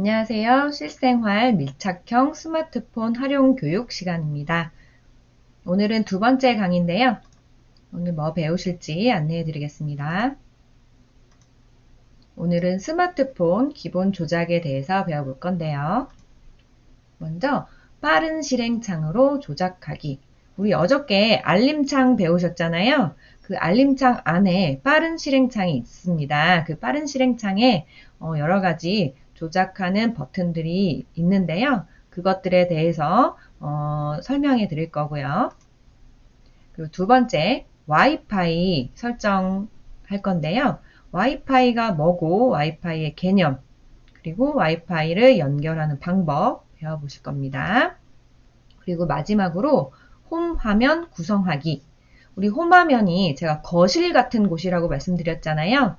안녕하세요. 실생활 밀착형 스마트폰 활용 교육 시간입니다. 오늘은 두 번째 강의인데요. 오늘 뭐 배우실지 안내해 드리겠습니다. 오늘은 스마트폰 기본 조작에 대해서 배워볼 건데요. 먼저 빠른 실행창으로 조작하기. 우리 어저께 알림창 배우셨잖아요. 그 알림창 안에 빠른 실행창이 있습니다. 그 빠른 실행창에 여러 가지 조작하는 버튼들이 있는데요. 그것들에 대해서 설명해 드릴 거고요. 그리고 두 번째, 와이파이 설정할 건데요. 와이파이가 뭐고, 와이파이의 개념, 그리고 와이파이를 연결하는 방법 배워보실 겁니다. 그리고 마지막으로 홈 화면 구성하기. 우리 홈 화면이 제가 거실 같은 곳이라고 말씀드렸잖아요.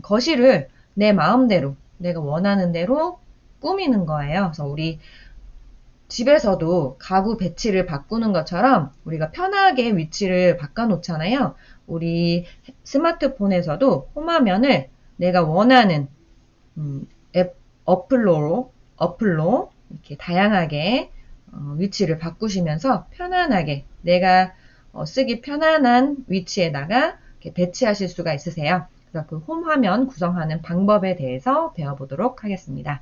거실을 내 마음대로, 내가 원하는 대로 꾸미는 거예요. 그래서 우리 집에서도 가구 배치를 바꾸는 것처럼 우리가 편하게 위치를 바꿔놓잖아요. 우리 스마트폰에서도 홈 화면을 내가 원하는 앱 어플로 이렇게 다양하게 위치를 바꾸시면서 편안하게 내가 쓰기 편안한 위치에다가 이렇게 배치하실 수가 있으세요. 그래서 그 홈 화면 구성하는 방법에 대해서 배워보도록 하겠습니다.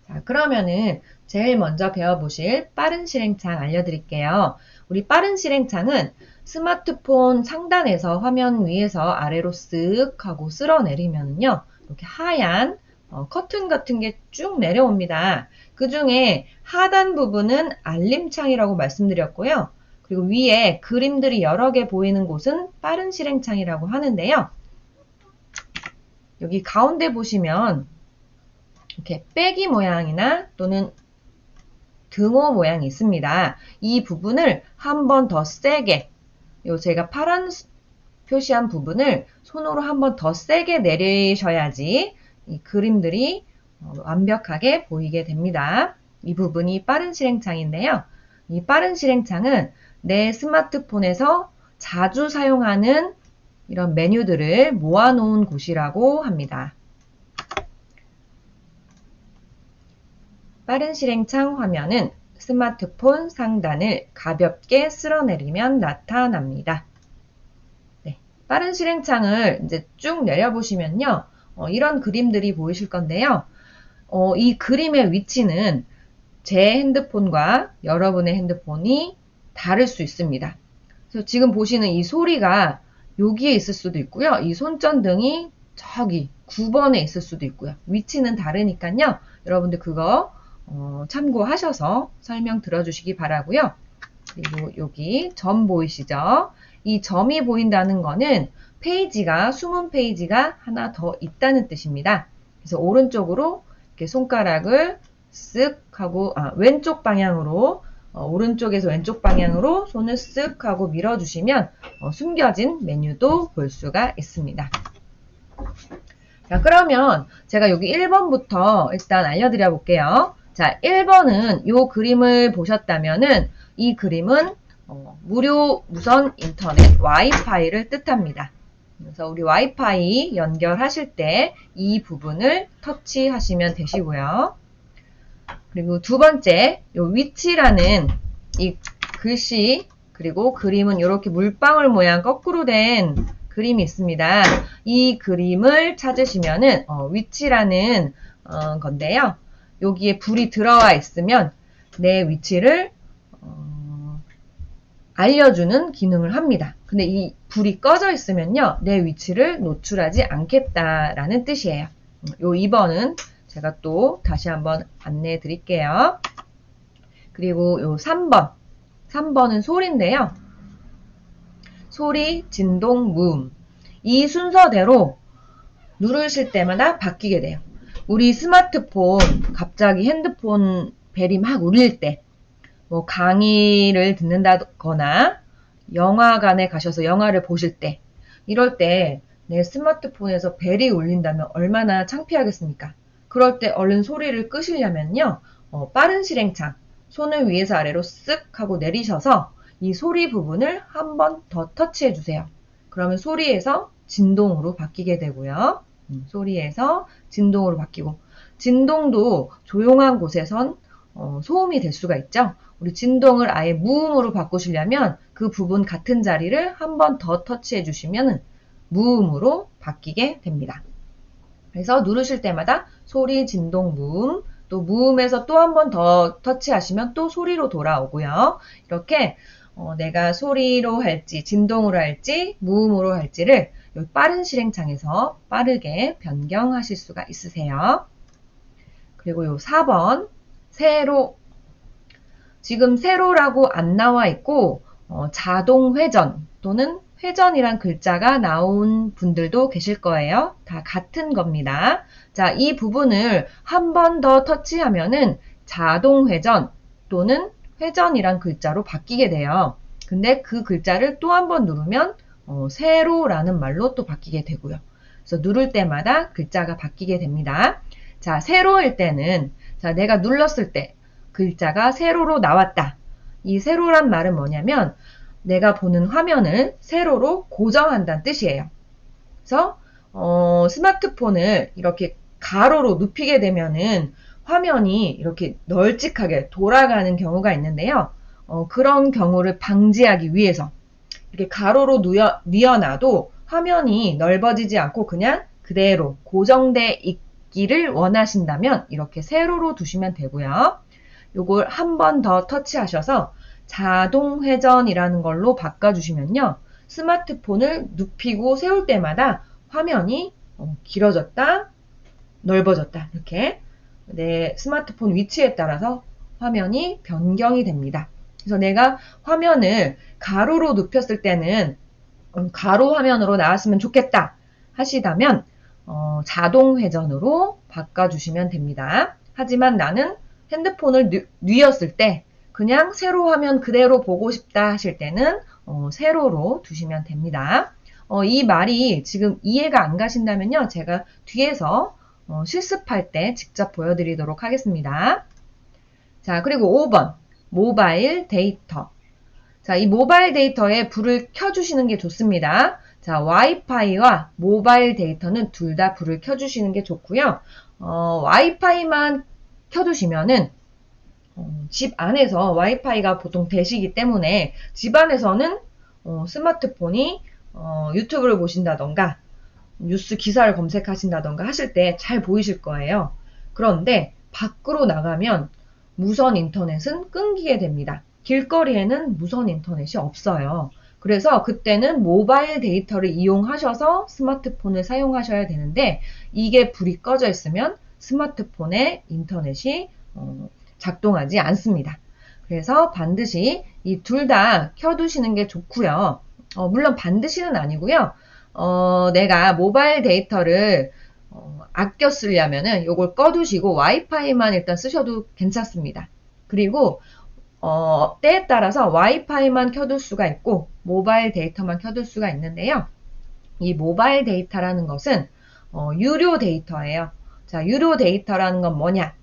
자, 그러면은 제일 먼저 배워보실 빠른 실행창 알려드릴게요. 우리 빠른 실행창은 스마트폰 상단에서 화면 위에서 아래로 쓱 하고 쓸어내리면요. 이렇게 하얀 커튼 같은 게 쭉 내려옵니다. 그 중에 하단 부분은 알림창이라고 말씀드렸고요. 그리고 위에 그림들이 여러 개 보이는 곳은 빠른 실행창이라고 하는데요. 여기 가운데 보시면 이렇게 빼기 모양이나 또는 등호 모양이 있습니다. 이 부분을 한 번 더 세게, 제가 파란 표시한 부분을 손으로 한 번 더 세게 내리셔야지 이 그림들이 완벽하게 보이게 됩니다. 이 부분이 빠른 실행창인데요. 이 빠른 실행창은 내 스마트폰에서 자주 사용하는 이런 메뉴들을 모아놓은 곳이라고 합니다. 빠른 실행창 화면은 스마트폰 상단을 가볍게 쓸어내리면 나타납니다. 네, 빠른 실행창을 이제 쭉 내려보시면요. 이런 그림들이 보이실 건데요. 이 그림의 위치는 제 핸드폰과 여러분의 핸드폰이 다를 수 있습니다. 그래서 지금 보시는 이 소리가 여기에 있을 수도 있고요. 이 손전등이 저기 9번에 있을 수도 있고요. 위치는 다르니까요. 여러분들 그거 참고하셔서 설명 들어주시기 바라고요. 그리고 여기 점 보이시죠? 이 점이 보인다는 거는 페이지가, 숨은 페이지가 하나 더 있다는 뜻입니다. 그래서 오른쪽으로 이렇게 손가락을 쓱 하고, 왼쪽 방향으로, 오른쪽에서 왼쪽 방향으로 손을 쓱 하고 밀어주시면 숨겨진 메뉴도 볼 수가 있습니다. 자, 그러면 제가 여기 1번부터 일단 알려드려 볼게요. 자, 1번은 이 그림을 보셨다면은 이 그림은 무료 무선 인터넷 와이파이를 뜻합니다. 그래서 우리 와이파이 연결하실 때 이 부분을 터치하시면 되시고요. 그리고 두 번째, 이 위치라는 이 글씨 그리고 그림은 이렇게 물방울 모양 거꾸로 된 그림이 있습니다. 이 그림을 찾으시면은 위치라는 건데요. 여기에 불이 들어와 있으면 내 위치를 알려주는 기능을 합니다. 근데 이 불이 꺼져 있으면요. 내 위치를 노출하지 않겠다라는 뜻이에요. 요 2번은 제가 또 다시 한번 안내해 드릴게요. 그리고 요 3번. 3번은 소리인데요. 소리, 진동, 무음. 이 순서대로 누르실 때마다 바뀌게 돼요. 우리 스마트폰 갑자기 핸드폰 벨이 막 울릴 때, 뭐 강의를 듣는다거나 영화관에 가셔서 영화를 보실 때, 이럴 때 내 스마트폰에서 벨이 울린다면 얼마나 창피하겠습니까? 그럴 때 얼른 소리를 끄시려면요. 빠른 실행창, 손을 위에서 아래로 쓱 하고 내리셔서 이 소리 부분을 한 번 더 터치해 주세요. 그러면 소리에서 진동으로 바뀌게 되고요. 소리에서 진동으로 바뀌고 진동도 조용한 곳에선 소음이 될 수가 있죠. 우리 진동을 아예 무음으로 바꾸시려면 그 부분 같은 자리를 한 번 더 터치해 주시면 무음으로 바뀌게 됩니다. 그래서 누르실 때마다 소리, 진동, 무음, 또 무음에서 또 한 번 더 터치하시면 또 소리로 돌아오고요. 이렇게 내가 소리로 할지, 진동으로 할지, 무음으로 할지를 빠른 실행창에서 빠르게 변경하실 수가 있으세요. 그리고 요 4번, 세로. 지금 세로라고 안 나와 있고 자동 회전 또는 회전이란 글자가 나온 분들도 계실 거예요. 다 같은 겁니다. 자, 이 부분을 한 번 더 터치하면은 자동 회전 또는 회전이란 글자로 바뀌게 돼요. 근데 그 글자를 또 한 번 누르면 세로라는 말로 또 바뀌게 되고요. 그래서 누를 때마다 글자가 바뀌게 됩니다. 자, 세로일 때는 자, 내가 눌렀을 때 글자가 세로로 나왔다. 이 세로란 말은 뭐냐면 내가 보는 화면을 세로로 고정한다는 뜻이에요. 그래서 스마트폰을 이렇게 가로로 눕히게 되면은 화면이 이렇게 널찍하게 돌아가는 경우가 있는데요. 그런 경우를 방지하기 위해서 이렇게 가로로 뉘어놔도 화면이 넓어지지 않고 그냥 그대로 고정돼 있기를 원하신다면 이렇게 세로로 두시면 되고요. 요걸 한 번 더 터치하셔서 자동 회전이라는 걸로 바꿔주시면요. 스마트폰을 눕히고 세울 때마다 화면이 길어졌다, 넓어졌다 이렇게 내 스마트폰 위치에 따라서 화면이 변경이 됩니다. 그래서 내가 화면을 가로로 눕혔을 때는 가로 화면으로 나왔으면 좋겠다 하시다면 자동 회전으로 바꿔주시면 됩니다. 하지만 나는 핸드폰을 뉘었을 때 그냥 세로 화면 그대로 보고 싶다 하실 때는 세로로 두시면 됩니다. 이 말이 지금 이해가 안 가신다면요. 제가 뒤에서 실습할 때 직접 보여드리도록 하겠습니다. 자, 그리고 5번 모바일 데이터. 자, 이 모바일 데이터에 불을 켜주시는 게 좋습니다. 자, 와이파이와 모바일 데이터는 둘 다 불을 켜주시는 게 좋고요. 와이파이만 켜두시면은 집 안에서 와이파이가 보통 되시기 때문에 집 안에서는 스마트폰이 유튜브를 보신다던가 뉴스 기사를 검색하신다던가 하실 때 잘 보이실 거예요. 그런데 밖으로 나가면 무선 인터넷은 끊기게 됩니다. 길거리에는 무선 인터넷이 없어요. 그래서 그때는 모바일 데이터를 이용하셔서 스마트폰을 사용하셔야 되는데 이게 불이 꺼져 있으면 스마트폰에 인터넷이 작동하지 않습니다. 그래서 반드시 이 둘 다 켜두시는 게 좋고요. 물론 반드시는 아니고요. 내가 모바일 데이터를 아껴 쓰려면은 이걸 꺼두시고 와이파이만 일단 쓰셔도 괜찮습니다. 그리고 때에 따라서 와이파이만 켜둘 수가 있고 모바일 데이터만 켜둘 수가 있는데요. 이 모바일 데이터라는 것은 유료 데이터예요. 자, 유료 데이터라는 건 뭐냐?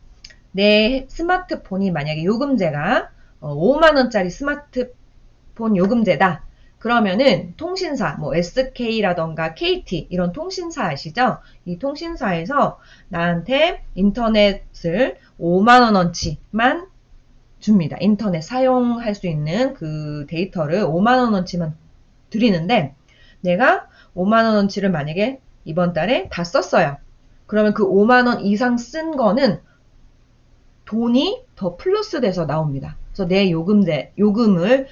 내 스마트폰이 만약에 요금제가 5만원짜리 스마트폰 요금제다. 그러면은 통신사, 뭐 SK라던가 KT 이런 통신사 아시죠? 이 통신사에서 나한테 인터넷을 5만원어치만 줍니다. 인터넷 사용할 수 있는 그 데이터를 5만원어치만 드리는데 내가 5만원어치를 만약에 이번 달에 다 썼어요. 그러면 그 5만원 이상 쓴 거는 돈이 더 플러스 돼서 나옵니다. 그래서 내 요금을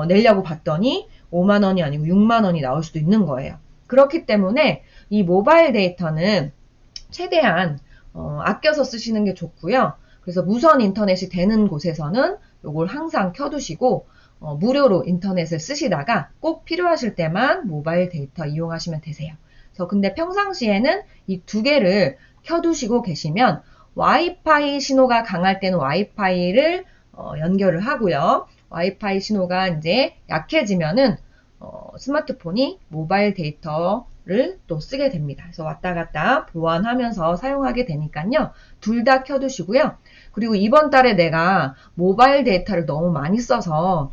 내려고 봤더니 5만원이 아니고 6만원이 나올 수도 있는 거예요. 그렇기 때문에 이 모바일 데이터는 최대한 아껴서 쓰시는 게 좋고요. 그래서 무선 인터넷이 되는 곳에서는 이걸 항상 켜두시고 무료로 인터넷을 쓰시다가 꼭 필요하실 때만 모바일 데이터 이용하시면 되세요. 그래서 근데 평상시에는 이 두 개를 켜두시고 계시면 와이파이 신호가 강할 때는 와이파이를 연결을 하고요. 와이파이 신호가 이제 약해지면은 스마트폰이 모바일 데이터를 또 쓰게 됩니다. 그래서 왔다 갔다 보완하면서 사용하게 되니까요. 둘 다 켜두시고요. 그리고 이번 달에 내가 모바일 데이터를 너무 많이 써서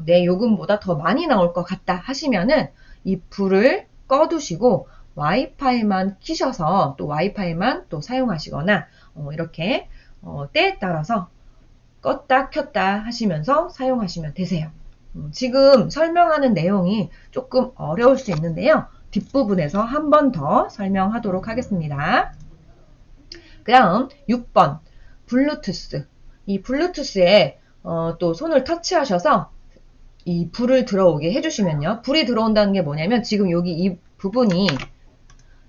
내 요금보다 더 많이 나올 것 같다 하시면은 이 불을 꺼두시고 와이파이만 키셔서 또 와이파이만 또 사용하시거나 이렇게 때에 따라서 껐다 켰다 하시면서 사용하시면 되세요. 지금 설명하는 내용이 조금 어려울 수 있는데요. 뒷부분에서 한 번 더 설명하도록 하겠습니다. 그 다음 6번 블루투스. 이 블루투스에 또 손을 터치하셔서 이 불을 들어오게 해주시면요. 불이 들어온다는 게 뭐냐면 지금 여기 이 부분이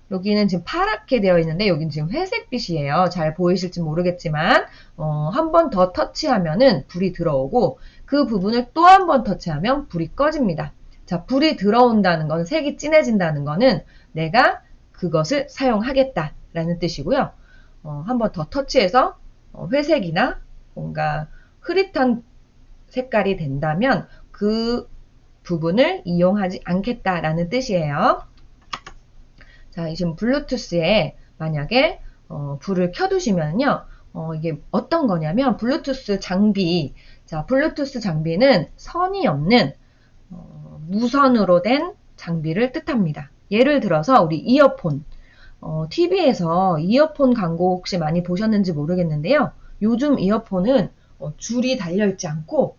여기는 지금 파랗게 되어 있는데 여기는 지금 회색빛이에요. 잘 보이실지 모르겠지만 한 번 더 터치하면은 불이 들어오고 그 부분을 또 한 번 터치하면 불이 꺼집니다. 자, 불이 들어온다는 건 색이 진해진다는 거는 내가 그것을 사용하겠다라는 뜻이고요. 한 번 더 터치해서 회색이나 뭔가 흐릿한 색깔이 된다면 그 부분을 이용하지 않겠다라는 뜻이에요. 자, 지금 블루투스에 만약에 불을 켜두시면요. 이게 어떤 거냐면 블루투스 장비. 자, 블루투스 장비는 선이 없는 무선으로 된 장비를 뜻합니다. 예를 들어서 우리 이어폰. TV에서 이어폰 광고 혹시 많이 보셨는지 모르겠는데요. 요즘 이어폰은 줄이 달려있지 않고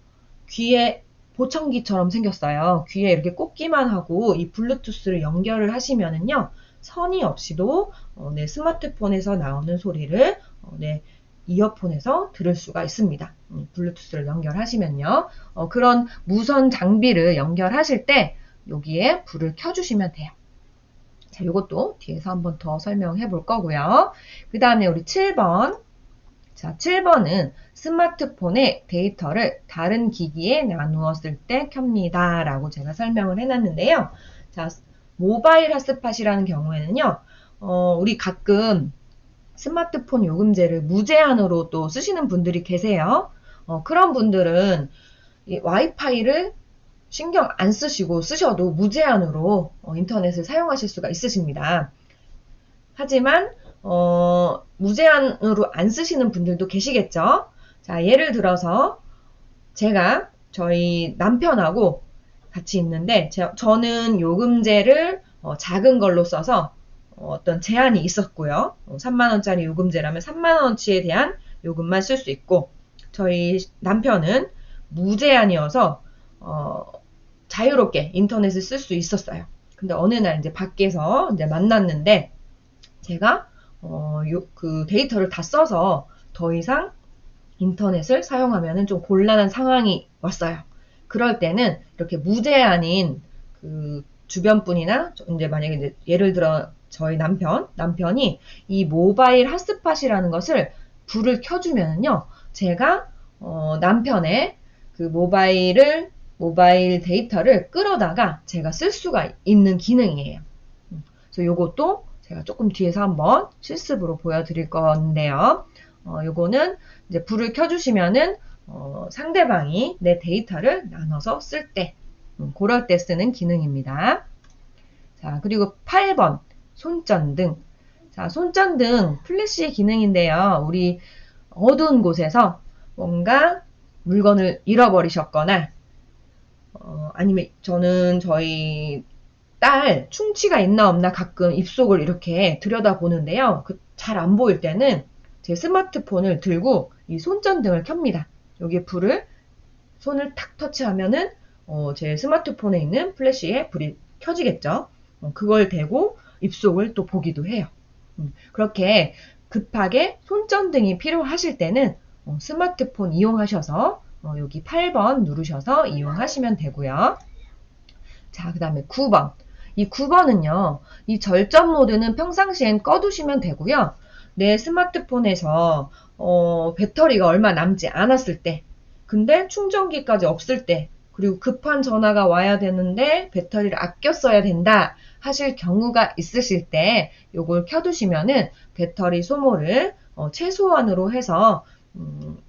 귀에 보청기처럼 생겼어요. 귀에 이렇게 꽂기만 하고 이 블루투스를 연결을 하시면은요. 선이 없이도 내 스마트폰에서 나오는 소리를 내 이어폰에서 들을 수가 있습니다. 블루투스를 연결하시면요. 그런 무선 장비를 연결하실 때 여기에 불을 켜주시면 돼요. 자, 이것도 뒤에서 한번 더 설명해 볼 거고요. 그 다음에 우리 7번. 자, 7번은 스마트폰의 데이터를 다른 기기에 나누었을 때 켭니다. 라고 제가 설명을 해놨는데요. 자, 모바일 핫스팟이라는 경우에는요, 우리 가끔 스마트폰 요금제를 무제한으로 또 쓰시는 분들이 계세요. 그런 분들은 이 와이파이를 신경 안 쓰시고 쓰셔도 무제한으로 인터넷을 사용하실 수가 있으십니다. 하지만 무제한으로 안 쓰시는 분들도 계시겠죠. 자, 예를 들어서 제가 저희 남편하고 같이 있는데 저는 요금제를 작은 걸로 써서 어떤 제한이 있었고요. 3만원짜리 요금제라면 3만원어치에 대한 요금만 쓸 수 있고 저희 남편은 무제한이어서 자유롭게 인터넷을 쓸 수 있었어요. 근데 어느 날 이제 밖에서 이제 만났는데 제가 그 데이터를 다 써서 더 이상 인터넷을 사용하면은 좀 곤란한 상황이 왔어요. 그럴 때는 이렇게 무제한인 그 주변 분이나 이제 만약에 이제 예를 들어 저희 남편이 이 모바일 핫스팟이라는 것을 불을 켜주면은요, 제가 남편의 그 모바일 데이터를 끌어다가 제가 쓸 수가 있는 기능이에요. 그래서 요것도 제가 조금 뒤에서 한번 실습으로 보여드릴 건데요. 요거는 이제 불을 켜주시면은 상대방이 내 데이터를 나눠서 쓸 때, 그럴 때 쓰는 기능입니다. 자, 그리고 8번 손전등. 자, 손전등 플래시 기능인데요. 우리 어두운 곳에서 뭔가 물건을 잃어버리셨거나 아니면 저는 저희 딸 충치가 있나 없나 가끔 입속을 이렇게 들여다보는데요. 잘 안 보일 때는 제 스마트폰을 들고 이 손전등을 켭니다. 여기에 불을 손을 탁 터치하면은 제 스마트폰에 있는 플래시에 불이 켜지겠죠. 그걸 대고 입속을 또 보기도 해요. 그렇게 급하게 손전등이 필요하실 때는 스마트폰 이용하셔서 여기 8번 누르셔서 이용하시면 되고요. 자, 그 다음에 9번. 이 9번은요. 이 절전 모드는 평상시엔 꺼두시면 되고요. 내 스마트폰에서 배터리가 얼마 남지 않았을 때, 근데 충전기까지 없을 때, 그리고 급한 전화가 와야 되는데 배터리를 아껴 써야 된다 하실 경우가 있으실 때 요걸 켜두시면은 배터리 소모를 최소한으로 해서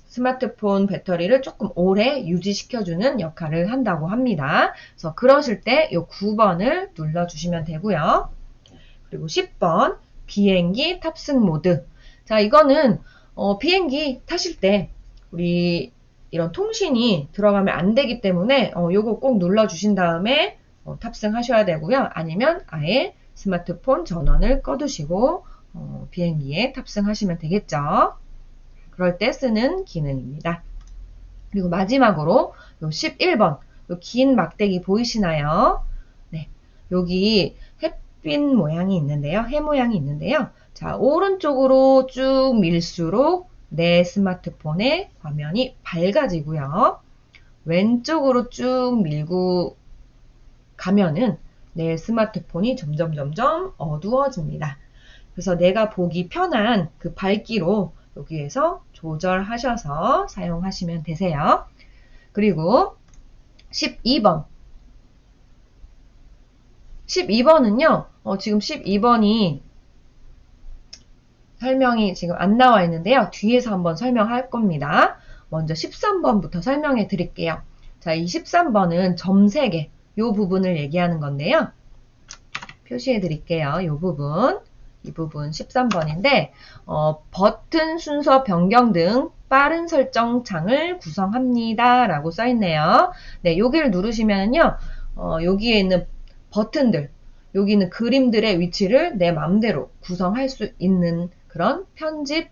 스마트폰 배터리를 조금 오래 유지시켜주는 역할을 한다고 합니다. 그래서 그러실 때 이 9번을 눌러주시면 되고요. 그리고 10번 비행기 탑승 모드. 자, 이거는 비행기 타실 때 우리 이런 통신이 들어가면 안 되기 때문에 요거 꼭 눌러주신 다음에 탑승하셔야 되고요. 아니면 아예 스마트폰 전원을 꺼두시고 비행기에 탑승하시면 되겠죠. 그럴 때 쓰는 기능입니다. 그리고 마지막으로 요 11번 요 긴 막대기 보이시나요? 네, 여기 햇빛 모양이 있는데요. 해 모양이 있는데요. 자, 오른쪽으로 쭉 밀수록 내 스마트폰의 화면이 밝아지고요. 왼쪽으로 쭉 밀고 가면은 내 스마트폰이 점점 어두워집니다. 그래서 내가 보기 편한 그 밝기로 여기에서 조절하셔서 사용하시면 되세요. 그리고 12번. 12번은요, 지금 12번이 설명이 지금 안 나와 있는데요. 뒤에서 한번 설명할 겁니다. 먼저 13번부터 설명해 드릴게요. 자, 이 13번은 점 3개, 요 부분을 얘기하는 건데요. 표시해 드릴게요. 요 부분. 이 부분 13번인데, 버튼 순서 변경 등 빠른 설정 창을 구성합니다. 라고 써있네요. 네, 여기를 누르시면요, 여기에 있는 버튼들, 여기 있는 그림들의 위치를 내 마음대로 구성할 수 있는 그런 편집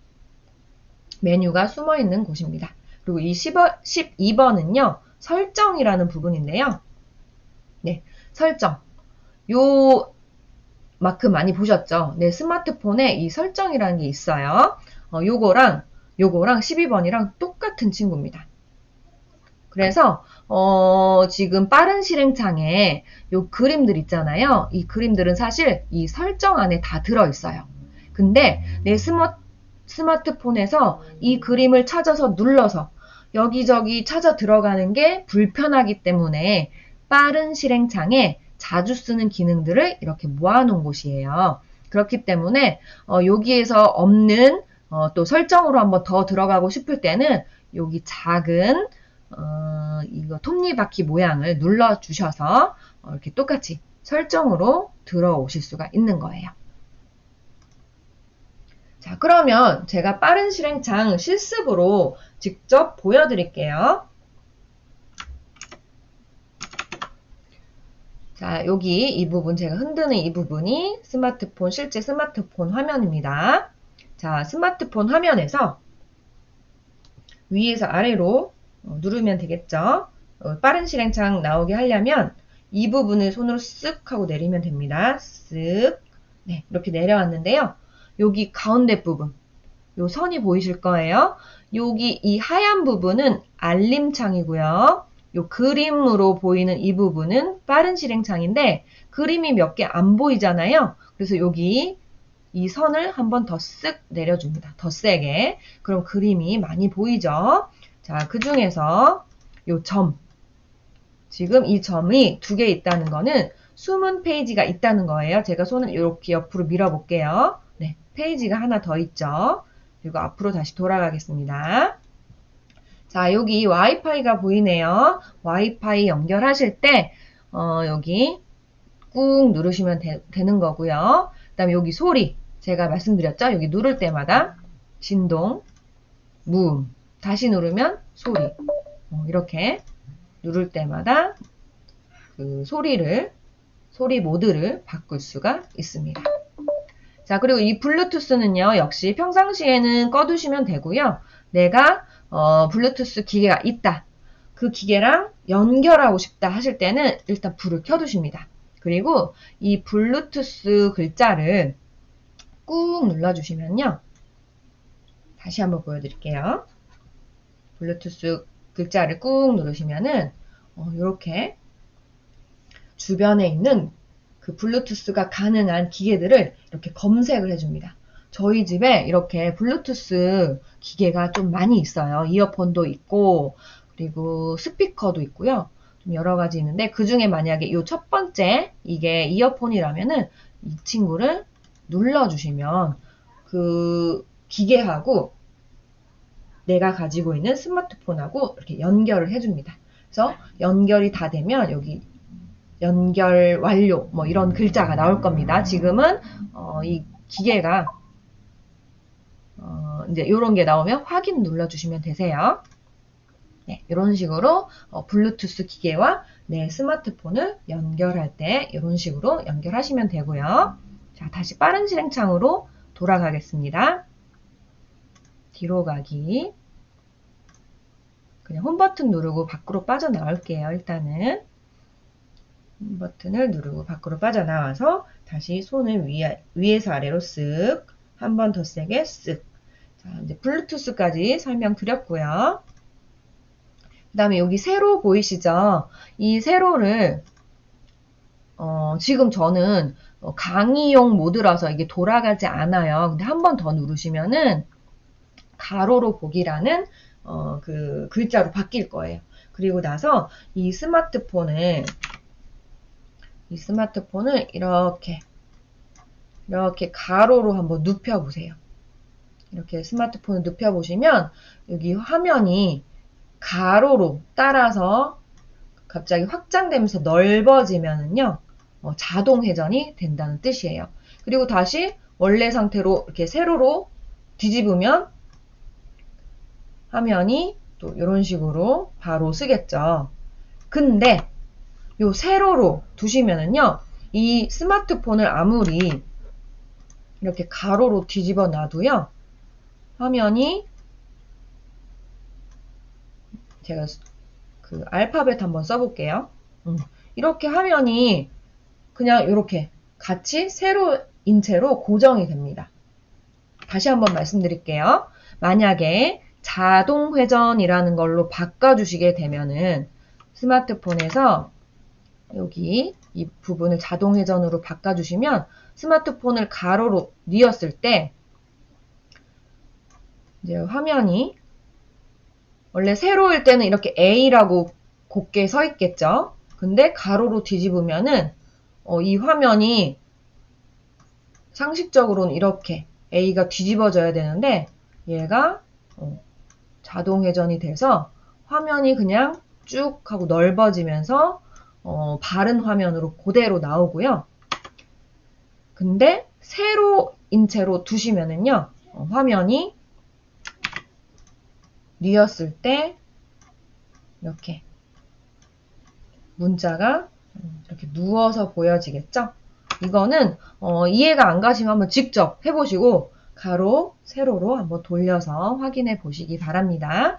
메뉴가 숨어 있는 곳입니다. 그리고 이 12번은요, 설정이라는 부분인데요. 네, 설정. 요 마크 많이 보셨죠? 네, 스마트폰에 이 설정이라는 게 있어요. 요거랑 12번이랑 똑같은 친구입니다. 그래서 지금 빠른 실행창에 요 그림들 있잖아요. 이 그림들은 사실 이 설정 안에 다 들어있어요. 근데 내 스마트폰에서 이 그림을 찾아서 눌러서 여기저기 찾아 들어가는 게 불편하기 때문에 빠른 실행창에 자주 쓰는 기능들을 이렇게 모아놓은 곳이에요. 그렇기 때문에 여기에서 없는 또 설정으로 한번 더 들어가고 싶을 때는 여기 작은 이거 톱니바퀴 모양을 눌러주셔서 이렇게 똑같이 설정으로 들어오실 수가 있는 거예요. 자, 그러면 제가 빠른 실행창 실습으로 직접 보여드릴게요. 자, 여기 이 부분, 제가 흔드는 이 부분이 실제 스마트폰 화면입니다. 자, 스마트폰 화면에서 위에서 아래로 누르면 되겠죠. 빠른 실행창 나오게 하려면 이 부분을 손으로 쓱 하고 내리면 됩니다. 쓱. 네, 이렇게 내려왔는데요. 여기 가운데 부분, 요 선이 보이실 거예요. 여기 이 하얀 부분은 알림창이고요. 요 그림으로 보이는 이 부분은 빠른 실행창인데 그림이 몇 개 안 보이잖아요. 그래서 여기 이 선을 한번 더 쓱 내려줍니다. 더 세게. 그럼 그림이 많이 보이죠? 자, 그 중에서 요 점. 지금 이 점이 2개 있다는 거는 숨은 페이지가 있다는 거예요. 제가 손을 이렇게 옆으로 밀어볼게요. 네, 페이지가 하나 더 있죠. 그리고 앞으로 다시 돌아가겠습니다. 자, 여기 와이파이가 보이네요. 와이파이 연결하실 때 여기 꾹 누르시면 되는 거고요. 그 다음에 여기 소리, 제가 말씀드렸죠? 여기 누를 때마다 진동, 무음, 다시 누르면 소리, 이렇게 누를 때마다 그 소리 모드를 바꿀 수가 있습니다. 자, 그리고 이 블루투스는요, 역시 평상시에는 꺼두시면 되고요. 내가 블루투스 기계가 있다. 그 기계랑 연결하고 싶다 하실 때는 일단 불을 켜두십니다. 그리고 이 블루투스 글자를 꾹 눌러주시면요. 다시 한번 보여드릴게요. 블루투스 글자를 꾹 누르시면은 이렇게 주변에 있는 그 블루투스가 가능한 기계들을 이렇게 검색을 해줍니다. 저희 집에 이렇게 블루투스 기계가 좀 많이 있어요. 이어폰도 있고 그리고 스피커도 있고요. 좀 여러 가지 있는데 그 중에 만약에 이 첫 번째 이게 이어폰이라면은 이 친구를 눌러주시면 그 기계하고 내가 가지고 있는 스마트폰하고 이렇게 연결을 해줍니다. 그래서 연결이 다 되면 여기 연결 완료 뭐 이런 글자가 나올 겁니다. 지금은 이 기계가 이제 이런 게 나오면 확인 눌러주시면 되세요. 네, 이런 식으로 블루투스 기계와 내 스마트폰을 연결할 때 이런 식으로 연결하시면 되고요. 자, 다시 빠른 실행창으로 돌아가겠습니다. 뒤로 가기. 그냥 홈 버튼 누르고 밖으로 빠져나올게요. 일단은 홈 버튼을 누르고 밖으로 빠져나와서 다시 손을 위에서 아래로 쓱, 한 번 더 세게 쓱. 자, 이제 블루투스까지 설명드렸고요. 그 다음에 여기 세로 보이시죠? 이 세로를 지금 저는 강의용 모드라서 이게 돌아가지 않아요. 근데 한 번 더 누르시면은 가로로 보기라는 그 글자로 바뀔 거예요. 그리고 나서 이 스마트폰을 이렇게 가로로 한번 눕혀보세요. 이렇게 스마트폰을 눕혀보시면 여기 화면이 가로로 따라서 갑자기 확장되면서 넓어지면은요, 자동 회전이 된다는 뜻이에요. 그리고 다시 원래 상태로 이렇게 세로로 뒤집으면 화면이 또 이런 식으로 바로 쓰겠죠. 근데 요 세로로 두시면은요, 이 스마트폰을 아무리 이렇게 가로로 뒤집어 놔도요, 화면이 제가 그 알파벳 한번 써볼게요. 이렇게 화면이 그냥 이렇게 같이 세로인 채로 고정이 됩니다. 다시 한번 말씀드릴게요. 만약에 자동 회전이라는 걸로 바꿔주시게 되면은 스마트폰에서 여기 이 부분을 자동 회전으로 바꿔주시면 스마트폰을 가로로 뉘었을 때 이제 화면이 원래 세로일 때는 이렇게 A라고 곱게 서 있겠죠. 근데 가로로 뒤집으면은 이 화면이 상식적으로는 이렇게 A가 뒤집어져야 되는데 얘가 자동 회전이 돼서 화면이 그냥 쭉 하고 넓어지면서 바른 화면으로 그대로 나오고요. 근데 세로인 채로 두시면은요, 화면이 뉘었을 때 이렇게 문자가 이렇게 누워서 보여지겠죠? 이거는 이해가 안 가시면 한번 직접 해보시고 가로, 세로로 한번 돌려서 확인해 보시기 바랍니다.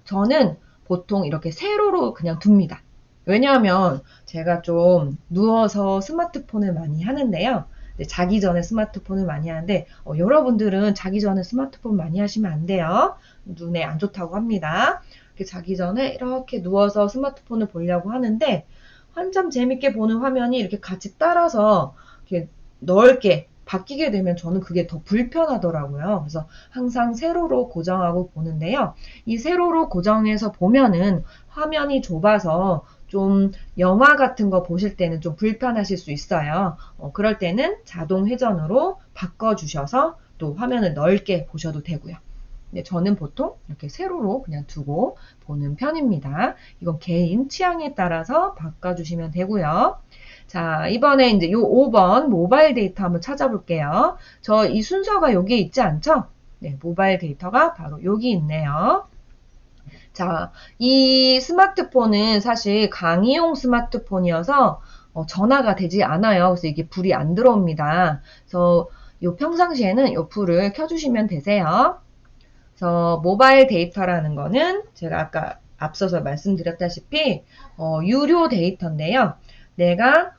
저는 보통 이렇게 세로로 그냥 둡니다. 왜냐하면 제가 좀 누워서 스마트폰을 많이 하는데요. 자기 전에 스마트폰을 많이 하는데 여러분들은 자기 전에 스마트폰 많이 하시면 안 돼요. 눈에 안 좋다고 합니다. 자기 전에 이렇게 누워서 스마트폰을 보려고 하는데 한참 재밌게 보는 화면이 이렇게 같이 따라서 이렇게 넓게 바뀌게 되면 저는 그게 더 불편하더라고요. 그래서 항상 세로로 고정하고 보는데요. 이 세로로 고정해서 보면은 화면이 좁아서 좀 영화 같은 거 보실 때는 좀 불편하실 수 있어요. 그럴 때는 자동 회전으로 바꿔주셔서 또 화면을 넓게 보셔도 되고요. 근데 저는 보통 이렇게 세로로 그냥 두고 보는 편입니다. 이건 개인 취향에 따라서 바꿔주시면 되고요. 자, 이번에 이제 요 5번 모바일 데이터 한번 찾아볼게요. 저 이 순서가 여기에 있지 않죠? 네, 모바일 데이터가 바로 여기 있네요. 자, 이 스마트폰은 사실 강의용 스마트폰이어서 전화가 되지 않아요. 그래서 이게 불이 안 들어옵니다. 그래서 요 평상시에는 요 불을 켜주시면 되세요. 그래서 모바일 데이터라는 거는 제가 아까 앞서서 말씀드렸다시피 유료 데이터인데요. 내가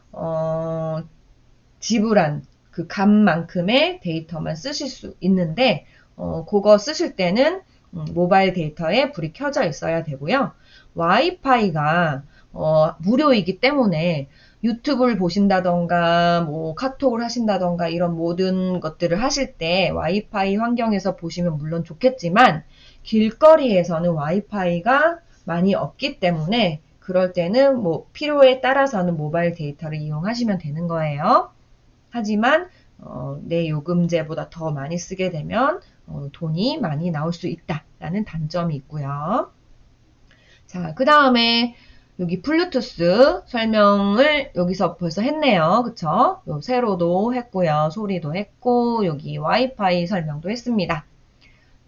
지불한 그 값만큼의 데이터만 쓰실 수 있는데 그거 쓰실 때는 모바일 데이터에 불이 켜져 있어야 되고요. 와이파이가 무료이기 때문에 유튜브를 보신다던가 뭐 카톡을 하신다던가 이런 모든 것들을 하실 때 와이파이 환경에서 보시면 물론 좋겠지만 길거리에서는 와이파이가 많이 없기 때문에 그럴 때는 뭐 필요에 따라서는 모바일 데이터를 이용하시면 되는 거예요. 하지만 내 요금제보다 더 많이 쓰게 되면 돈이 많이 나올 수 있다라는 단점이 있고요. 자, 그 다음에 여기 블루투스 설명을 여기서 벌써 했네요. 그쵸? 요 세로도 했고요. 소리도 했고 여기 와이파이 설명도 했습니다.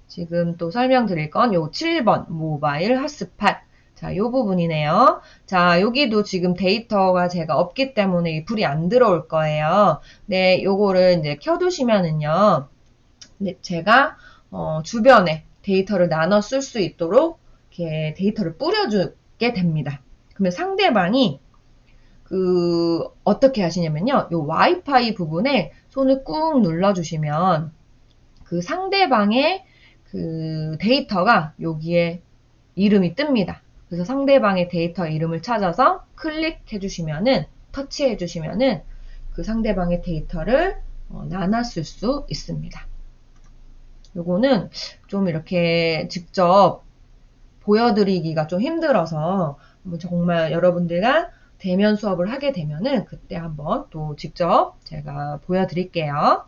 지금 또 설명드릴 건 요 7번 모바일 핫스팟 자, 이 부분이네요. 자, 여기도 지금 데이터가 제가 없기 때문에 이 불이 안 들어올 거예요. 네, 요거를 이제 켜두시면은요. 네, 제가 주변에 데이터를 나눠 쓸 수 있도록 이렇게 데이터를 뿌려주게 됩니다. 그러면 상대방이 어떻게 하시냐면요. 요 와이파이 부분에 손을 꾹 눌러주시면 그 상대방의 그 데이터가 여기에 이름이 뜹니다. 그래서 상대방의 데이터 이름을 찾아서 클릭해 주시면은, 터치해 주시면은 그 상대방의 데이터를 나눠 쓸 수 있습니다. 요거는 좀 이렇게 직접 보여드리기가 좀 힘들어서 정말 여러분들과 대면 수업을 하게 되면은 그때 한번 또 직접 제가 보여드릴게요.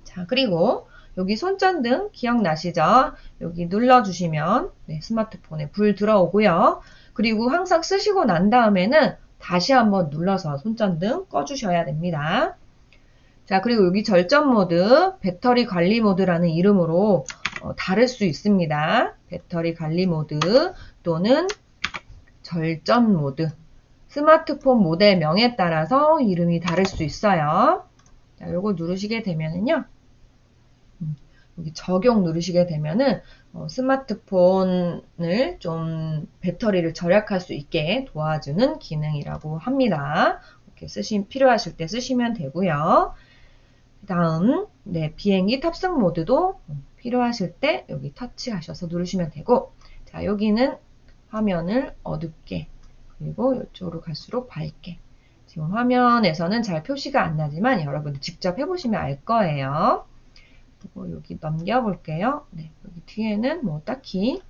자, 그리고 여기 손전등 기억나시죠? 여기 눌러주시면 네, 스마트폰에 불 들어오고요. 그리고 항상 쓰시고 난 다음에는 다시 한번 눌러서 손전등 꺼주셔야 됩니다. 자, 그리고 여기 절전 모드, 배터리 관리 모드라는 이름으로 다를 수 있습니다. 배터리 관리 모드 또는 절전 모드. 스마트폰 모델명에 따라서 이름이 다를 수 있어요. 자, 요거 누르시게 되면은요. 여기 적용 누르시게 되면은 스마트폰을 좀 배터리를 절약할 수 있게 도와주는 기능이라고 합니다. 이렇게 필요하실 때 쓰시면 되고요. 다음, 네, 비행기 탑승 모드도 필요하실 때 여기 터치하셔서 누르시면 되고, 자, 여기는 화면을 어둡게, 그리고 이쪽으로 갈수록 밝게. 지금 화면에서는 잘 표시가 안 나지만 여러분들 직접 해보시면 알 거예요. 그리고 여기 넘겨볼게요. 네, 여기 뒤에는 뭐 딱히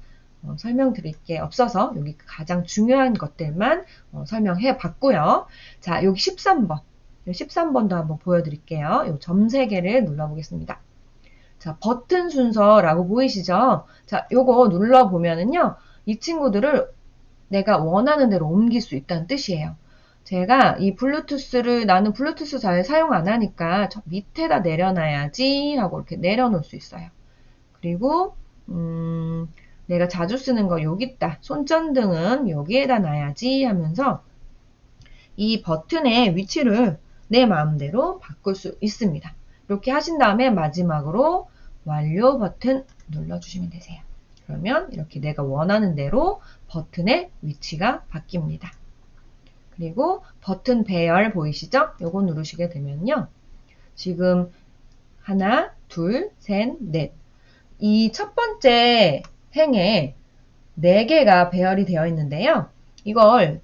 설명드릴 게 없어서 여기 가장 중요한 것들만 설명해 봤고요. 자, 여기 13번. 13번도 한번 보여드릴게요. 이 점 3개를 눌러보겠습니다. 자, 버튼 순서라고 보이시죠? 자, 요거 눌러보면은요, 이 친구들을 내가 원하는 대로 옮길 수 있다는 뜻이에요. 제가 이 블루투스를 나는 블루투스 잘 사용 안 하니까 저 밑에다 내려놔야지 하고 이렇게 내려놓을 수 있어요. 그리고 내가 자주 쓰는 거 여기 있다. 손전등은 여기에다 놔야지 하면서 이 버튼의 위치를 내 마음대로 바꿀 수 있습니다. 이렇게 하신 다음에 마지막으로 완료 버튼 눌러주시면 되세요. 그러면 이렇게 내가 원하는 대로 버튼의 위치가 바뀝니다. 그리고 버튼 배열 보이시죠? 요거 누르시게 되면요. 지금 하나, 둘, 셋, 넷. 이 첫 번째 행에 4개가 배열이 되어 있는데요. 이걸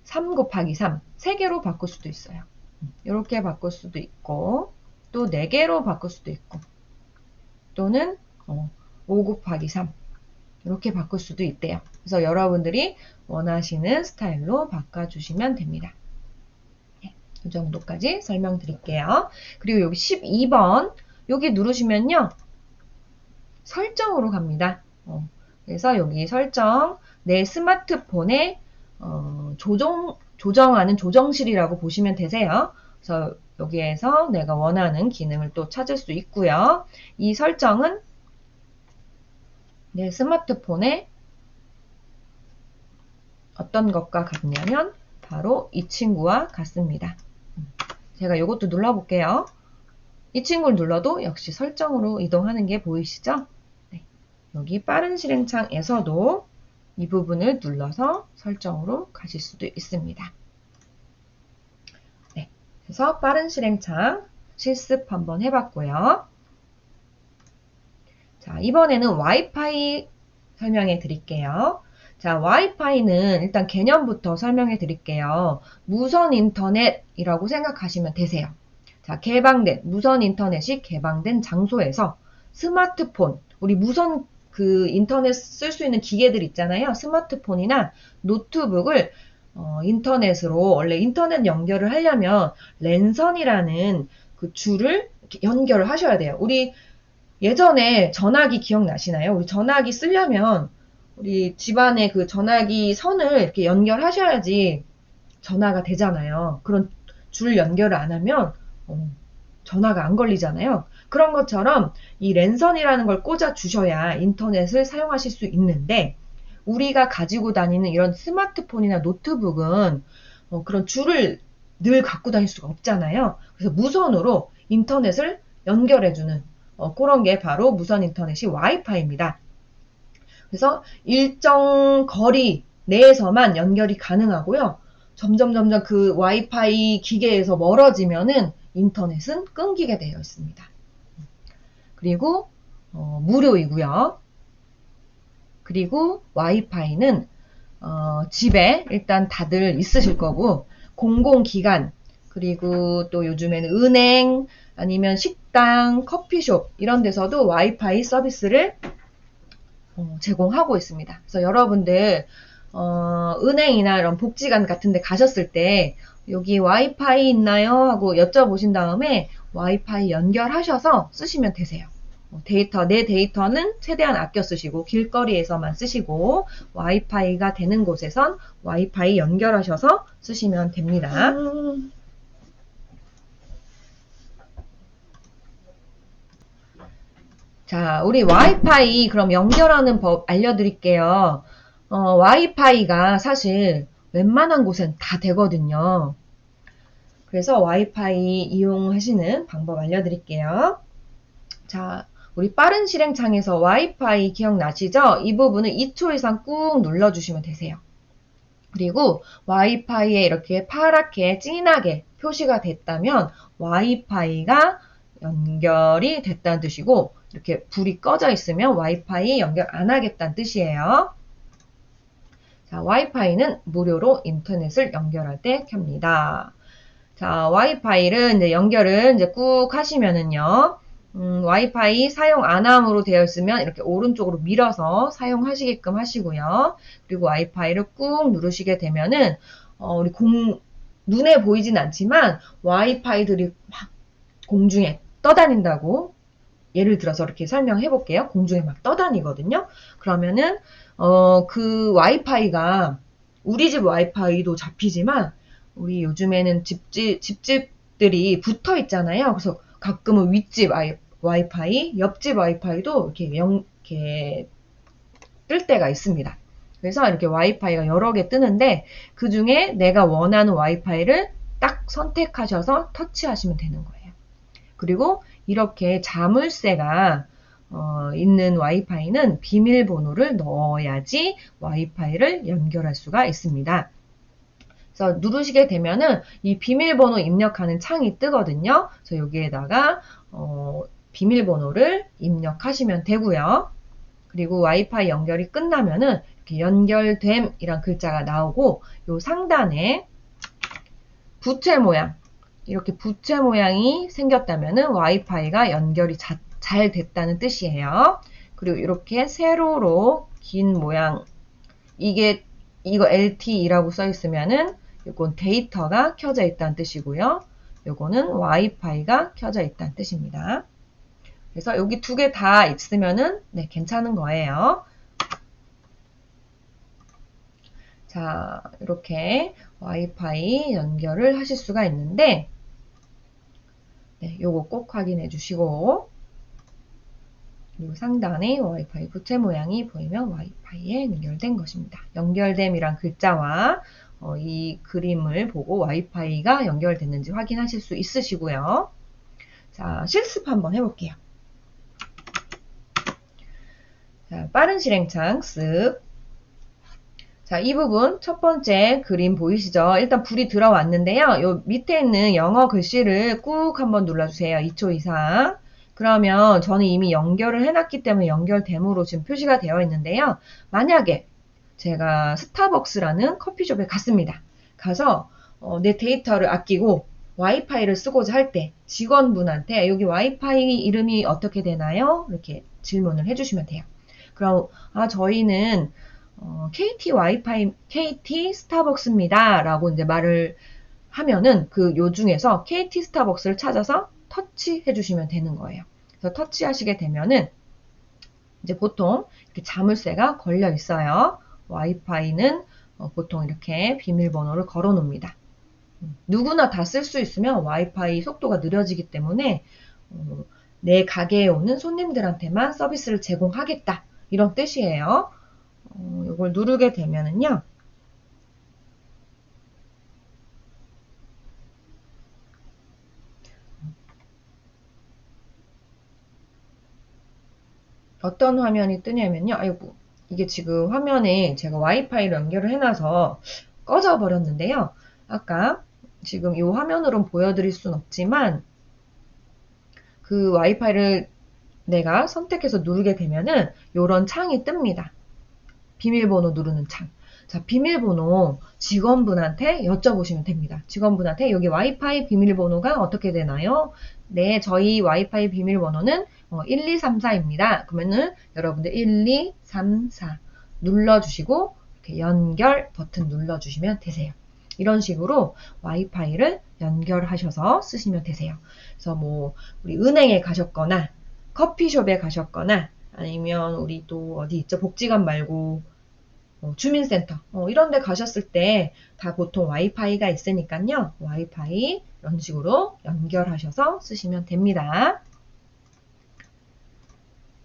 3 곱하기 3, 3개로 바꿀 수도 있어요. 이렇게 바꿀 수도 있고, 또 4개로 바꿀 수도 있고, 또는 5 곱하기 3, 이렇게 바꿀 수도 있대요. 그래서 여러분들이 원하시는 스타일로 바꿔주시면 됩니다. 네, 이 정도까지 설명드릴게요. 그리고 여기 12번, 여기 누르시면요. 설정으로 갑니다. 그래서 여기 설정, 내 스마트폰에 조정하는 조정실이라고 보시면 되세요. 그래서 여기에서 내가 원하는 기능을 또 찾을 수 있고요. 이 설정은 내 스마트폰에 어떤 것과 같냐면 바로 이 친구와 같습니다. 제가 이것도 눌러볼게요. 이 친구를 눌러도 역시 설정으로 이동하는 게 보이시죠? 네. 여기 빠른 실행창에서도 이 부분을 눌러서 설정으로 가실 수도 있습니다. 네. 그래서 빠른 실행창 실습 한번 해봤고요. 자, 이번에는 와이파이 설명해 드릴게요. 자, 와이파이는 일단 개념부터 설명해 드릴게요. 무선 인터넷이라고 생각하시면 되세요. 자, 무선 인터넷이 개방된 장소에서 스마트폰, 우리 무선 인터넷 쓸 수 있는 기계들 있잖아요. 스마트폰이나 노트북을 인터넷으로, 원래 인터넷 연결을 하려면 랜선이라는 그 줄을 연결을 하셔야 돼요. 우리 예전에 전화기 기억나시나요? 우리 전화기 쓰려면 우리 집안에 그 전화기 선을 이렇게 연결하셔야지 전화가 되잖아요. 그런 줄 연결을 안 하면 전화가 안 걸리잖아요. 그런 것처럼 이 랜선이라는 걸 꽂아 주셔야 인터넷을 사용하실 수 있는데, 우리가 가지고 다니는 이런 스마트폰이나 노트북은 그런 줄을 늘 갖고 다닐 수가 없잖아요. 그래서 무선으로 인터넷을 연결해주는 그런 게 바로 무선 인터넷이 와이파이입니다. 그래서 일정 거리 내에서만 연결이 가능하고요. 점점 그 와이파이 기계에서 멀어지면은 인터넷은 끊기게 되어 있습니다. 그리고 무료이고요. 그리고 와이파이는 집에 일단 다들 있으실 거고 공공기관 그리고 또 요즘에는 은행 아니면 식당, 커피숍 이런 데서도 와이파이 서비스를 제공하고 있습니다. 그래서 여러분들 은행이나 이런 복지관 같은 데 가셨을 때 여기 와이파이 있나요? 하고 여쭤보신 다음에 와이파이 연결하셔서 쓰시면 되세요. 내 데이터는 최대한 아껴 쓰시고 길거리에서만 쓰시고 와이파이가 되는 곳에선 와이파이 연결하셔서 쓰시면 됩니다. 자, 우리 와이파이 그럼 연결하는 법 알려드릴게요. 와이파이가 사실 웬만한 곳엔 다 되거든요. 그래서 와이파이 이용하시는 방법 알려드릴게요. 자, 우리 빠른 실행창에서 와이파이 기억나시죠? 이 부분을 2초 이상 꾹 눌러주시면 되세요. 그리고 와이파이에 이렇게 파랗게 진하게 표시가 됐다면 와이파이가 연결이 됐다는 뜻이고 이렇게 불이 꺼져 있으면 와이파이 연결 안 하겠다는 뜻이에요. 자, 와이파이는 무료로 인터넷을 연결할 때 켭니다. 자, 와이파이를 이제 연결을 이제 꾹 하시면은요. 와이파이 사용 안함으로 되어 있으면 이렇게 오른쪽으로 밀어서 사용하시게끔 하시고요. 그리고 와이파이를 꾹 누르시게 되면은 우리 눈에 보이진 않지만 와이파이들이 막 공중에 떠다닌다고 예를 들어서 이렇게 설명해 볼게요. 공중에 막 떠다니거든요. 그러면은 그 와이파이가 우리 집 와이파이도 잡히지만 우리 요즘에는 집들이 붙어 있잖아요. 그래서 가끔은 윗집 와이파이, 옆집 와이파이도 이렇게 뜰 때가 있습니다. 그래서 이렇게 와이파이가 여러 개 뜨는데 그 중에 내가 원하는 와이파이를 딱 선택하셔서 터치하시면 되는 거예요. 그리고 이렇게 자물쇠가 있는 와이파이는 비밀번호를 넣어야지 와이파이를 연결할 수가 있습니다. 그래서 누르시게 되면은 이 비밀번호 입력하는 창이 뜨거든요. 그래서 여기에다가 비밀번호를 입력하시면 되고요. 그리고 와이파이 연결이 끝나면은 이렇게 연결됨이란 글자가 나오고 요 상단에 부채 모양 이렇게 부채 모양이 생겼다면은 와이파이가 연결이 잘 됐다는 뜻이에요. 그리고 이렇게 세로로 긴 모양 이거 LTE라고 써 있으면은 이건 데이터가 켜져 있다는 뜻이고요. 요거는 와이파이가 켜져 있다는 뜻입니다. 그래서 여기 두 개 다 있으면은 네, 괜찮은 거예요. 자, 이렇게 와이파이 연결을 하실 수가 있는데 네, 요거 꼭 확인해 주시고 그리고 상단에 와이파이 부채 모양이 보이면 와이파이에 연결된 것입니다. 연결됨이란 글자와 이 그림을 보고 와이파이가 연결됐는지 확인하실 수 있으시고요. 자, 실습 한번 해볼게요. 자, 빠른 실행창 쓱. 자, 이 부분 첫 번째 그림 보이시죠? 일단 불이 들어왔는데요. 요 밑에 있는 영어 글씨를 꾹 한번 눌러주세요. 2초 이상. 그러면 저는 이미 연결을 해놨기 때문에 연결됨으로 지금 표시가 되어 있는데요. 만약에 제가 스타벅스라는 커피숍에 갔습니다. 가서 내 데이터를 아끼고 와이파이를 쓰고자 할 때 직원분한테 여기 와이파이 이름이 어떻게 되나요? 이렇게 질문을 해주시면 돼요. 그럼 저희는 KT 스타벅스입니다. 라고 이제 말을 하면은 요 중에서 KT 스타벅스를 찾아서 터치해 주시면 되는 거예요. 그래서 터치하시게 되면은 이제 보통 이렇게 자물쇠가 걸려 있어요. 와이파이는 보통 이렇게 비밀번호를 걸어 놓습니다. 누구나 다 쓸 수 있으면 와이파이 속도가 느려지기 때문에 내 가게에 오는 손님들한테만 서비스를 제공하겠다. 이런 뜻이에요. 이걸 누르게 되면은요. 어떤 화면이 뜨냐면요. 아이고, 이게 지금 화면에 제가 와이파이를 연결을 해놔서 꺼져 버렸는데요. 아까 지금 이 화면으로는 보여드릴 순 없지만 그 와이파이를 내가 선택해서 누르게 되면은 이런 창이 뜹니다. 비밀번호 누르는 창. 자, 비밀번호 직원분한테 여쭤보시면 됩니다. 직원분한테 여기 와이파이 비밀번호가 어떻게 되나요? 네, 저희 와이파이 비밀번호는 1234입니다. 그러면은 여러분들 1234 눌러주시고 이렇게 연결 버튼 눌러주시면 되세요. 이런 식으로 와이파이를 연결하셔서 쓰시면 되세요. 그래서 뭐 우리 은행에 가셨거나 커피숍에 가셨거나 아니면 우리 또 어디 있죠? 복지관 말고 주민센터 이런 데 가셨을 때 다 보통 와이파이가 있으니까요. 와이파이 이런 식으로 연결하셔서 쓰시면 됩니다.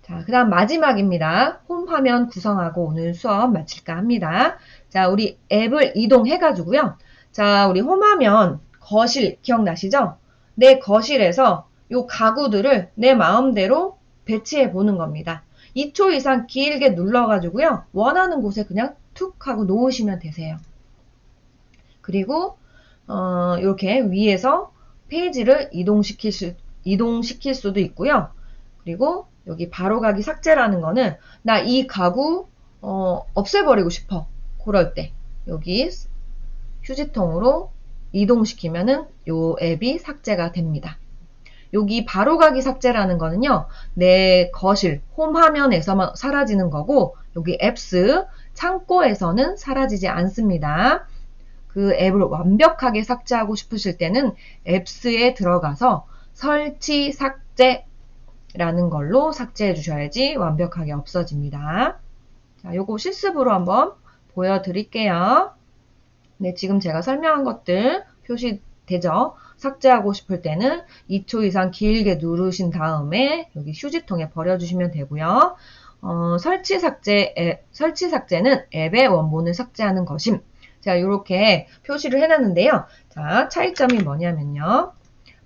자, 그 다음 마지막입니다. 홈 화면 구성하고 오늘 수업 마칠까 합니다. 자, 우리 앱을 이동해가지고요. 자, 우리 홈 화면 거실 기억나시죠? 내 거실에서 요 가구들을 내 마음대로 배치해 보는 겁니다. 2초 이상 길게 눌러가지고요. 원하는 곳에 그냥 툭 하고 놓으시면 되세요. 그리고 이렇게 위에서 페이지를 이동시킬 수도 있고요. 그리고 여기 바로가기 삭제라는 거는 나 이 가구 없애버리고 싶어. 그럴 때 여기 휴지통으로 이동시키면은 요 앱이 삭제가 됩니다. 여기 바로가기 삭제라는 거는요. 내 거실 홈 화면에서만 사라지는 거고 여기 앱스 창고에서는 사라지지 않습니다. 그 앱을 완벽하게 삭제하고 싶으실 때는 앱스에 들어가서 설치 삭제라는 걸로 삭제해 주셔야지 완벽하게 없어집니다. 자, 요거 실습으로 한번 보여드릴게요. 네, 지금 제가 설명한 것들 표시되죠? 삭제하고 싶을 때는 2초 이상 길게 누르신 다음에 여기 휴지통에 버려주시면 되고요. 설치 삭제는 앱의 원본을 삭제하는 것임. 자, 이렇게 표시를 해놨는데요. 자, 차이점이 뭐냐면요.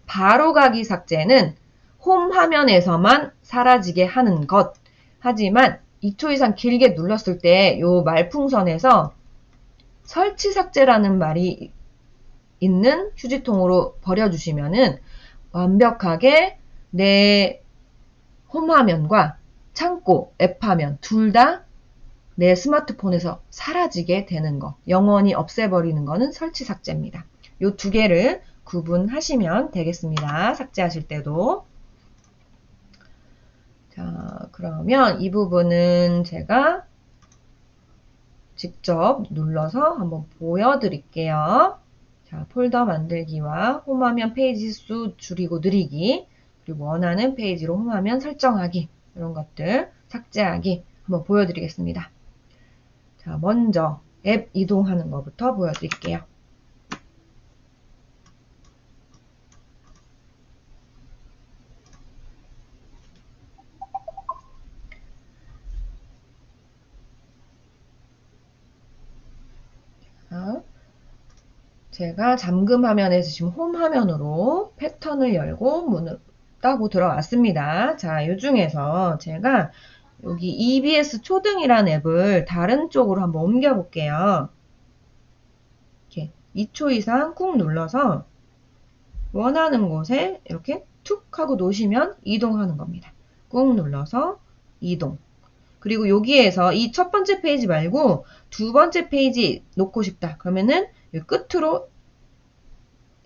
바로가기 삭제는 홈 화면에서만 사라지게 하는 것. 하지만 2초 이상 길게 눌렀을 때 이 말풍선에서 설치 삭제라는 말이 있는 휴지통으로 버려주시면은 완벽하게 내 홈 화면과 창고, 앱 화면 둘 다 내 스마트폰에서 사라지게 되는 거, 영원히 없애버리는 거는 설치 삭제입니다. 이 두 개를 구분하시면 되겠습니다. 삭제하실 때도. 자, 그러면 이 부분은 제가 직접 눌러서 한번 보여드릴게요. 자, 폴더 만들기와 홈화면 페이지 수 줄이고 늘리기, 그리고 원하는 페이지로 홈화면 설정하기, 이런 것들 삭제하기 한번 보여드리겠습니다. 자, 먼저 앱 이동하는 것부터 보여드릴게요. 자, 제가 잠금 화면에서 지금 홈 화면으로 패턴을 열고 문을 따고 들어왔습니다. 자, 이 중에서 제가 여기 EBS 초등이라는 앱을 다른 쪽으로 한번 옮겨 볼게요. 이렇게 2초 이상 꾹 눌러서 원하는 곳에 이렇게 툭 하고 놓으시면 이동하는 겁니다. 꾹 눌러서 이동. 그리고 여기에서 이 첫 번째 페이지 말고 두 번째 페이지 놓고 싶다. 그러면은 이 끝으로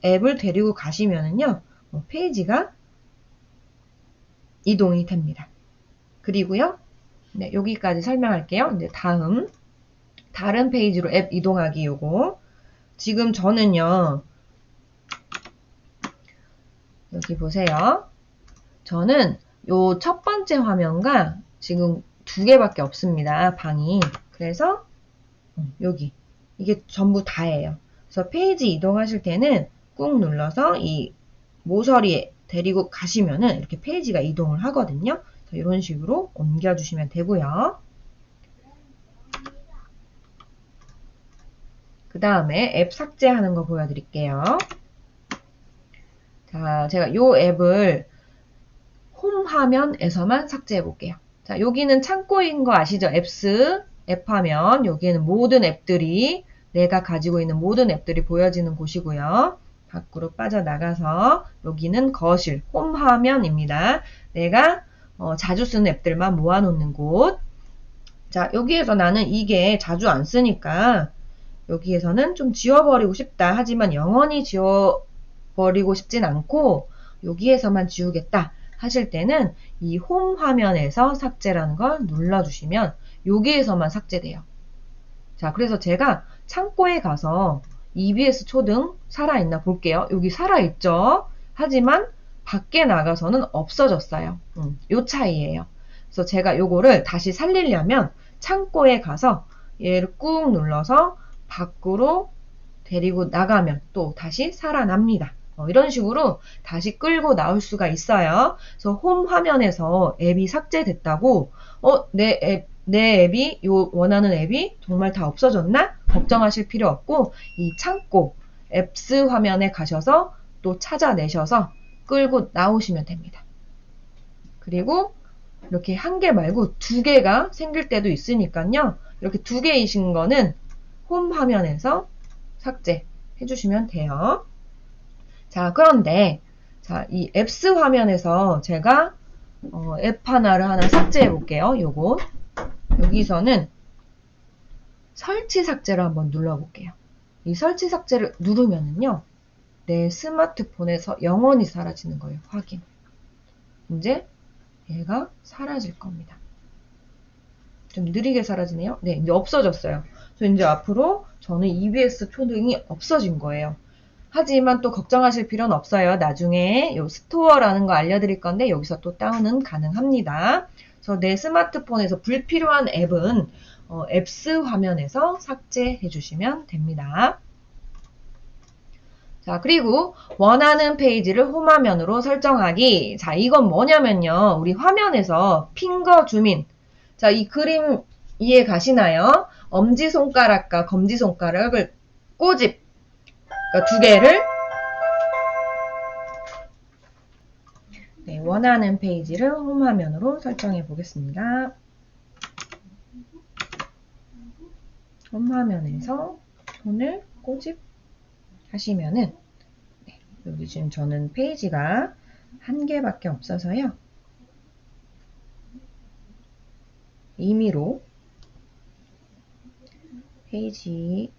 앱을 데리고 가시면은요, 페이지가 이동이 됩니다. 그리고요, 네, 여기까지 설명할게요. 이제 다른 페이지로 앱 이동하기 요거. 지금 저는요, 여기 보세요. 저는 요 첫 번째 화면과 지금 두 개밖에 없습니다. 방이. 그래서 여기 이게 전부 다예요. 그래서 페이지 이동하실 때는 꾹 눌러서 이 모서리에 데리고 가시면은 이렇게 페이지가 이동을 하거든요. 이런 식으로 옮겨주시면 되고요. 다음에 앱 삭제하는 거 보여드릴게요. 자, 제가 요 앱을 홈 화면에서만 삭제해 볼게요. 자, 여기는 창고인 거 아시죠? 앱스, 앱 화면. 여기에는 모든 앱들이, 내가 가지고 있는 모든 앱들이 보여지는 곳이고요. 밖으로 빠져나가서 여기는 거실, 홈 화면입니다. 내가 자주 쓰는 앱들만 모아놓는 곳. 자, 여기에서 나는 이게 자주 안 쓰니까 여기에서는 좀 지워버리고 싶다. 하지만 영원히 지워버리고 싶진 않고 여기에서만 지우겠다 하실 때는 이 홈 화면에서 삭제라는 걸 눌러주시면 여기에서만 삭제돼요. 자, 그래서 제가 창고에 가서 EBS 초등 살아있나 볼게요. 여기 살아있죠? 하지만 밖에 나가서는 없어졌어요. 요 차이예요. 그래서 제가 요거를 다시 살리려면 창고에 가서 얘를 꾹 눌러서 밖으로 데리고 나가면 또 다시 살아납니다. 이런 식으로 다시 끌고 나올 수가 있어요. 그래서 홈 화면에서 앱이 삭제됐다고 내 앱이 원하는 앱이 정말 다 없어졌나? 걱정하실 필요 없고 이 창고 앱스 화면에 가셔서 또 찾아내셔서 끌고 나오시면 됩니다. 그리고 이렇게 한 개 말고 두 개가 생길 때도 있으니까요. 이렇게 두 개이신 거는 홈 화면에서 삭제 해주시면 돼요. 자, 그런데 자, 이 앱스 화면에서 제가 앱 하나를 하나 삭제해 볼게요. 요거 여기서는 설치 삭제를 한번 눌러볼게요. 이 설치 삭제를 누르면은요, 내 스마트폰에서 영원히 사라지는 거예요. 확인. 이제 얘가 사라질 겁니다. 좀 느리게 사라지네요. 네, 이제 없어졌어요. 그래서 이제 앞으로 저는 EBS 초등이 없어진 거예요. 하지만 또 걱정하실 필요는 없어요. 나중에 요 스토어라는 거 알려드릴 건데 여기서 또 다운은 가능합니다. 그래서 내 스마트폰에서 불필요한 앱은 앱스 화면에서 삭제해 주시면 됩니다. 자, 그리고 원하는 페이지를 홈 화면으로 설정하기. 자, 이건 뭐냐면요. 우리 화면에서 핑거 줌인. 자, 이 그림 이해 가시나요? 엄지손가락과 검지손가락을 꼬집. 그러니까 두 개를 네, 원하는 페이지를 홈 화면으로 설정해 보겠습니다. 홈 화면에서 손을 꼬집 하시면은 네, 여기 지금 저는 페이지가 한 개밖에 없어서요. 임의로 페이지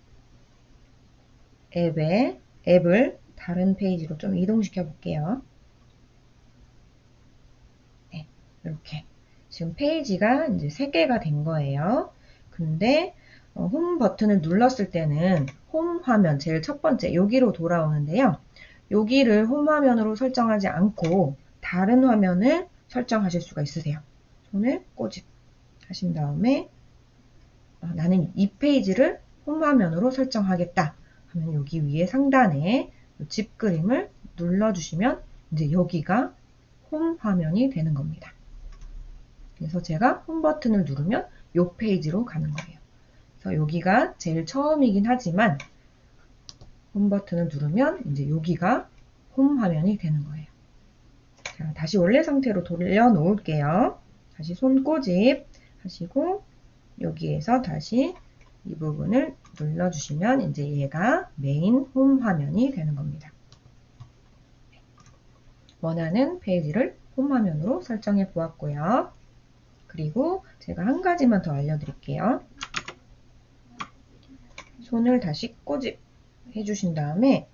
앱을 다른 페이지로 좀 이동시켜 볼게요. 네, 이렇게 지금 페이지가 이제 3개가 된 거예요. 근데 홈 버튼을 눌렀을 때는 홈 화면 제일 첫 번째 여기로 돌아오는데요. 여기를 홈 화면으로 설정하지 않고 다른 화면을 설정하실 수가 있으세요. 손을 꼬집 하신 다음에 나는 이 페이지를 홈 화면으로 설정하겠다 하면 여기 위에 상단에 집 그림을 눌러주시면 이제 여기가 홈 화면이 되는 겁니다. 그래서 제가 홈 버튼을 누르면 이 페이지로 가는 거예요. 그래서 여기가 제일 처음이긴 하지만 홈 버튼을 누르면 이제 여기가 홈 화면이 되는 거예요. 자, 다시 원래 상태로 돌려 놓을게요. 다시 손 꼬집 하시고 여기에서 다시 이 부분을 눌러주시면 이제 얘가 메인 홈 화면이 되는 겁니다. 원하는 페이지를 홈 화면으로 설정해 보았고요. 그리고 제가 한 가지만 더 알려드릴게요. 손을 다시 꼬집 해주신 다음에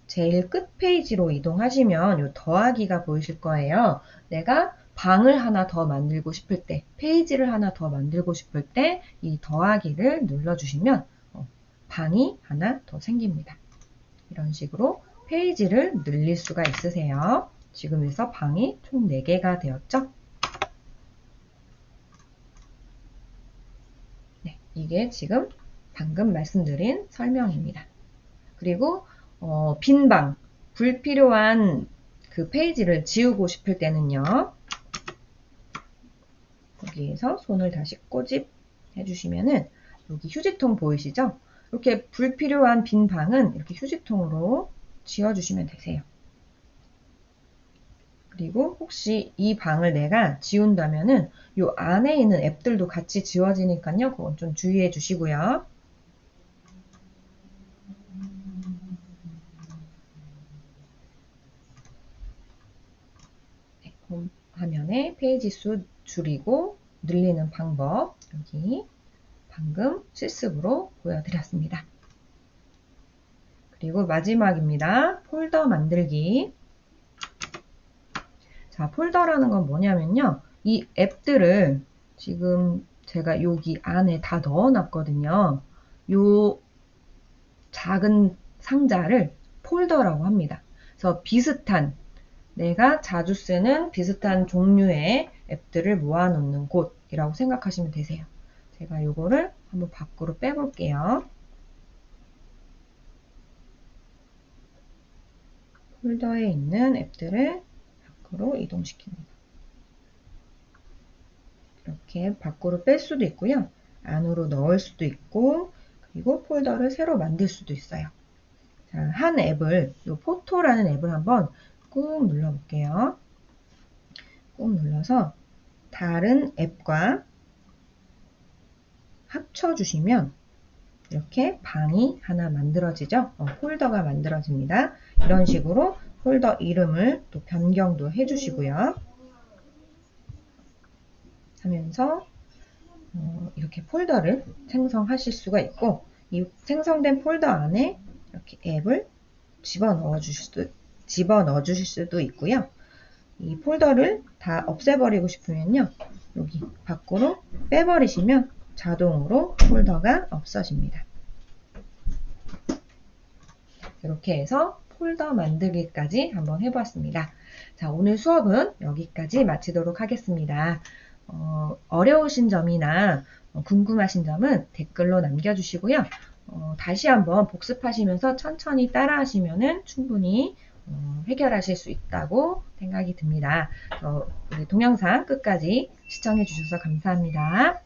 제일 끝 페이지로 이동하시면 이 더하기가 보이실 거예요. 내가 방을 하나 더 만들고 싶을 때, 페이지를 하나 더 만들고 싶을 때 이 더하기를 눌러주시면 방이 하나 더 생깁니다. 이런 식으로 페이지를 늘릴 수가 있으세요. 지금에서 방이 총 4개가 되었죠? 네, 이게 지금 방금 말씀드린 설명입니다. 그리고 빈 방, 불필요한 그 페이지를 지우고 싶을 때는요. 여기에서 손을 다시 꼬집 해주시면은 여기 휴지통 보이시죠? 이렇게 불필요한 빈 방은 이렇게 휴지통으로 지워주시면 되세요. 그리고 혹시 이 방을 내가 지운다면은 이 안에 있는 앱들도 같이 지워지니까요. 그건 좀 주의해 주시고요. 네, 홈 화면에 페이지 수 줄이고 늘리는 방법 여기 방금 실습으로 보여드렸습니다. 그리고 마지막입니다. 폴더 만들기. 자, 폴더라는 건 뭐냐면요. 이 앱들을 지금 제가 여기 안에 다 넣어놨거든요. 요 작은 상자를 폴더라고 합니다. 그래서 비슷한, 내가 자주 쓰는 비슷한 종류의 앱들을 모아놓는 곳이라고 생각하시면 되세요. 제가 요거를 한번 밖으로 빼볼게요. 폴더에 있는 앱들을 밖으로 이동시킵니다. 이렇게 밖으로 뺄 수도 있고요. 안으로 넣을 수도 있고, 그리고 폴더를 새로 만들 수도 있어요. 자, 한 앱을, 이 포토라는 앱을 한번 꾹 눌러볼게요. 꾹 눌러서 다른 앱과 합쳐주시면 이렇게 방이 하나 만들어지죠. 폴더가 만들어집니다. 이런 식으로 폴더 이름을 또 변경도 해주시고요. 하면서 이렇게 폴더를 생성하실 수가 있고, 이 생성된 폴더 안에 이렇게 앱을 집어넣어 주실 수도 있고요. 이 폴더를 다 없애버리고 싶으면요. 여기 밖으로 빼버리시면 자동으로 폴더가 없어집니다. 이렇게 해서 폴더 만들기까지 한번 해보았습니다. 자, 오늘 수업은 여기까지 마치도록 하겠습니다. 어려우신 점이나 궁금하신 점은 댓글로 남겨주시고요. 다시 한번 복습하시면서 천천히 따라하시면 충분히 해결하실 수 있다고 생각이 듭니다. 우리 동영상 끝까지 시청해 주셔서 감사합니다.